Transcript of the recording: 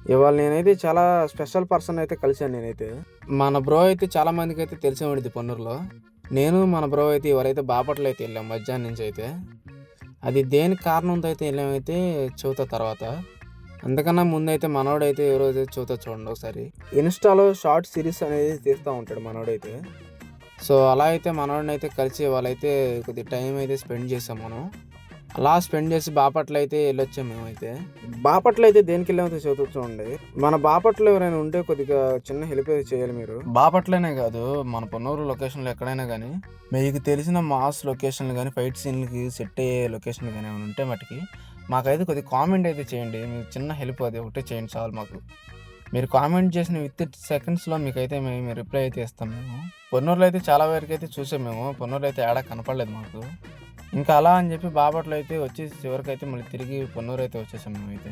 ఇవాళ నేనైతే చాలా స్పెషల్ పర్సన్ అయితే కలిసాను నేనైతే. మన బ్రో అయితే చాలా మందికైతే తెలిసే ఉండిద్ది పొన్నూరులో. నేను మన బ్రో అయితే ఇవాళైతే బాపట్ల అయితే వెళ్ళాం మధ్యాహ్నం నుంచి అయితే. అది దేనికి కారణంతో అయితే వెళ్ళామైతే చెబుతా తర్వాత. అంతకన్నా ముందైతే మనోడైతే ఎవరోజు చెబుతా చూడండి ఒకసారి. ఇన్‌స్టాలో షార్ట్ సిరీస్ అనేది తీస్తా ఉంటాడు మనోడైతే. సో, అలా అయితే మనోడినైతే కలిసి వాళ్ళైతే కొద్దిగా టైం అయితే స్పెండ్ చేసాం మనం. అలా స్పెండ్ చేసి బాపట్ల అయితే వెళ్ళొచ్చాం మేమైతే. బాపట్ల అయితే దేనికెళ్ళామో చెబుతా చూడండి. మన బాపట్ల ఎవరైనా ఉంటే కొద్దిగా చిన్న హెల్ప్ అయితే చేయాలి మీరు. బాపట్లనే కాదు మన పొన్నూరు లొకేషన్‌లో ఎక్కడైనా గానీ, మీకు తెలిసిన మాస్ లొకేషన్‌లు గానీ, ఫైట్ సీన్‌లకి సెట్ అయ్యే లొకేషన్‌లు గానీ ఏమైనా ఉంటే మటికి మాకైతే కొద్దిగా కామెంట్ అయితే చేయండి. మీకు చిన్న హెల్ప్ అది ఒకటే చేయండి చాలు మాకు. మీరు కామెంట్ చేసిన విత్ సెకండ్స్‌లో మీకైతే మేము రిప్లై అయితే ఇస్తాం మేము. పొన్నూరులో అయితే చాలా వరకైతే చూసాం మేము. పొన్నూరులో అయితే ఏడా కనపడలేదు మాకు. ఇంకా అలా అని చెప్పి బాపట్ల అయితే వచ్చి చివరికైతే మళ్ళీ తిరిగి పొన్నూరు అయితే వచ్చేసాం మేమైతే.